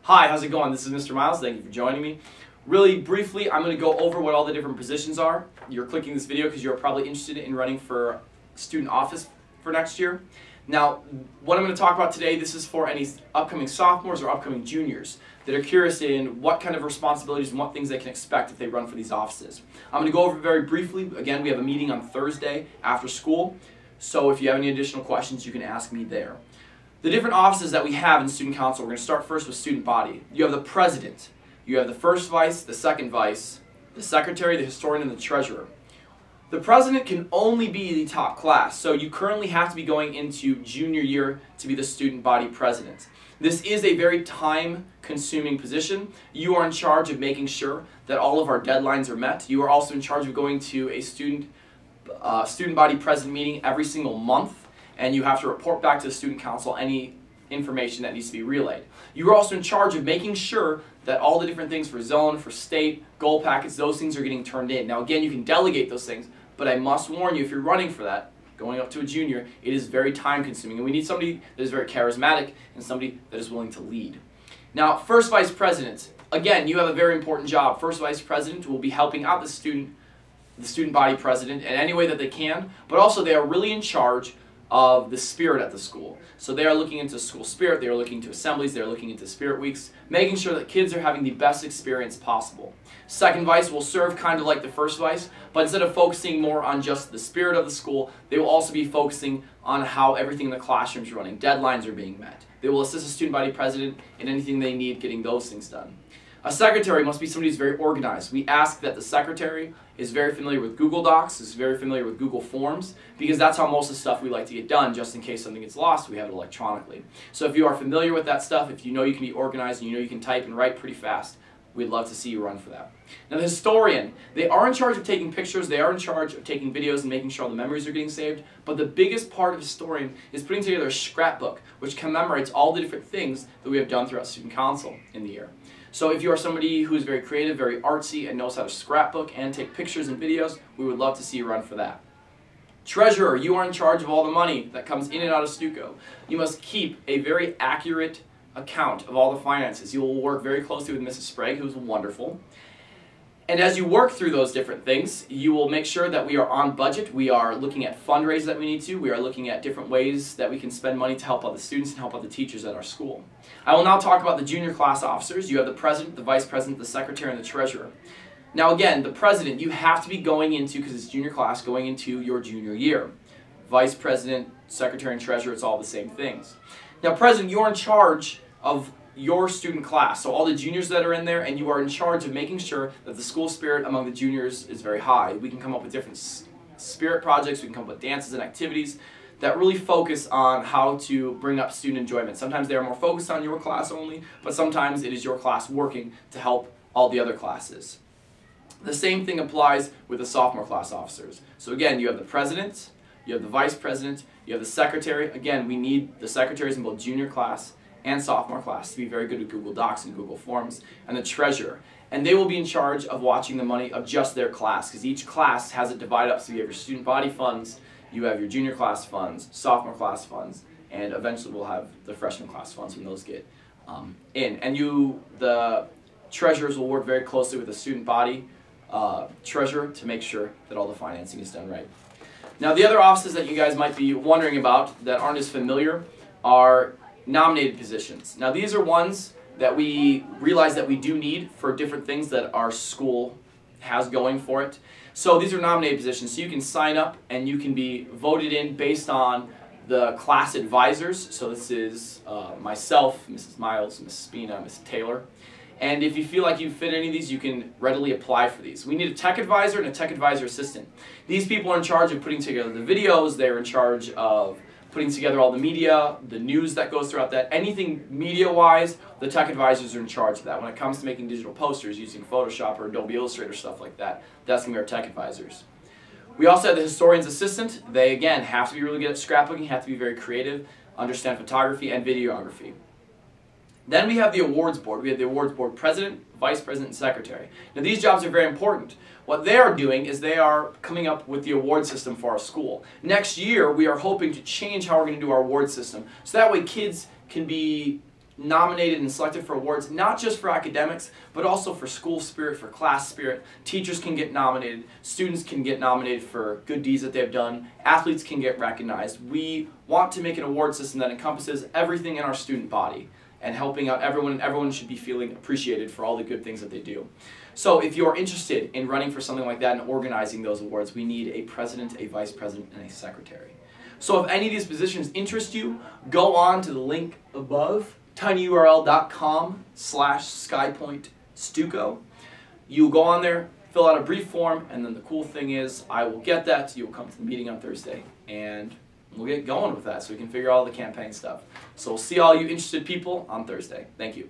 Hi, how's it going? This is Mr. Miles. Thank you for joining me. Really briefly, I'm going to go over what all the different positions are. You're clicking this video because you're probably interested in running for student office for next year. Now, what I'm going to talk about today, this is for any upcoming sophomores or upcoming juniors that are curious in what kind of responsibilities and what things they can expect if they run for these offices. I'm going to go over it very briefly. Again, we have a meeting on Thursday after school, so if you have any additional questions, you can ask me there. The different offices that we have in Student Council, we're going to start first with Student Body. You have the President, you have the First Vice, the Second Vice, the Secretary, the Historian, and the Treasurer. The President can only be the top class, so you currently have to be going into junior year to be the Student Body President. This is a very time-consuming position. You are in charge of making sure that all of our deadlines are met. You are also in charge of going to a Student Body President meeting every single month, and you have to report back to the Student Council any information that needs to be relayed. You are also in charge of making sure that all the different things for zone, for state, goal packets, those things are getting turned in. Now again, you can delegate those things, but I must warn you, if you're running for that, going up to a junior, it is very time consuming, and we need somebody that is very charismatic and somebody that is willing to lead. Now, First Vice President, again, you have a very important job. First Vice President will be helping out the student body president in any way that they can, but also they are really in charge of the spirit at the school. So they are looking into school spirit, they are looking into assemblies, they are looking into spirit weeks, making sure that kids are having the best experience possible. Second Vice will serve kind of like the First Vice, but instead of focusing more on just the spirit of the school, they will also be focusing on how everything in the classroom is running, deadlines are being met. They will assist the student body president in anything they need getting those things done. A secretary must be somebody who's very organized. We ask that the secretary is very familiar with Google Docs, is very familiar with Google Forms, because that's how most of the stuff we like to get done, just in case something gets lost, we have it electronically. So if you are familiar with that stuff, if you know you can be organized and you know you can type and write pretty fast, we'd love to see you run for that. Now the historian, they are in charge of taking pictures, they are in charge of taking videos and making sure all the memories are getting saved, but the biggest part of historian is putting together a scrapbook, which commemorates all the different things that we have done throughout Student Council in the year. So if you are somebody who is very creative, very artsy, and knows how to scrapbook and take pictures and videos, we would love to see you run for that. Treasurer, you are in charge of all the money that comes in and out of stuco. You must keep a very accurate account of all the finances. You will work very closely with Mrs. Sprague, who is wonderful. And as you work through those different things, you will make sure that we are on budget. We are looking at fundraisers that we need to. We are looking at different ways that we can spend money to help out the students and help out the teachers at our school. I will now talk about the junior class officers. You have the president, the vice president, the secretary, and the treasurer. Now again, the president, you have to be going into, because it's junior class, going into your junior year. Vice president, secretary, and treasurer, it's all the same things. Now president, you're in charge of your student class, so all the juniors that are in there, and you are in charge of making sure that the school spirit among the juniors is very high. We can come up with different spirit projects, we can come up with dances and activities that really focus on how to bring up student enjoyment. Sometimes they are more focused on your class only, but sometimes it is your class working to help all the other classes. The same thing applies with the sophomore class officers. So again, you have the president, you have the vice president, you have the secretary. Again, we need the secretaries in both junior class and sophomore class to be very good at Google Docs and Google Forms, and the treasurer. And they will be in charge of watching the money of just their class, because each class has it divided up, so you have your student body funds, you have your junior class funds, sophomore class funds, and eventually we'll have the freshman class funds when those get in. And the treasurers will work very closely with the student body treasurer to make sure that all the financing is done right. Now the other offices that you guys might be wondering about that aren't as familiar are nominated positions. Now these are ones that we realize that we do need for different things that our school has going for it. So these are nominated positions, so you can sign up and you can be voted in based on the class advisors. So this is myself, Mrs. Miles, Mrs. Spina, Mrs. Taylor. And if you feel like you fit any of these, you can readily apply for these. We need a tech advisor and a tech advisor assistant. These people are in charge of putting together the videos, they're in charge of putting together all the media, the news that goes throughout that. Anything media-wise, the tech advisors are in charge of that. When it comes to making digital posters using Photoshop or Adobe Illustrator, stuff like that, that's going to be our tech advisors. We also have the historian's assistant. They, again, have to be really good at scrapbooking, have to be very creative, understand photography and videography. Then we have the awards board. We have the awards board president, vice president, and secretary. Now these jobs are very important. What they are doing is they are coming up with the award system for our school. Next year we are hoping to change how we're going to do our award system, so that way kids can be nominated and selected for awards, not just for academics, but also for school spirit, for class spirit. Teachers can get nominated, students can get nominated for good deeds that they've done, athletes can get recognized. We want to make an award system that encompasses everything in our student body and helping out everyone, and everyone should be feeling appreciated for all the good things that they do. So if you're interested in running for something like that and organizing those awards, we need a president, a vice president, and a secretary. So if any of these positions interest you, go on to the link above, tinyurl.com/SkyPointStuco. You go on there, fill out a brief form, and then the cool thing is I will get that. You'll come to the meeting on Thursday, and we'll get going with that so we can figure out all the campaign stuff. So we'll see all you interested people on Thursday. Thank you.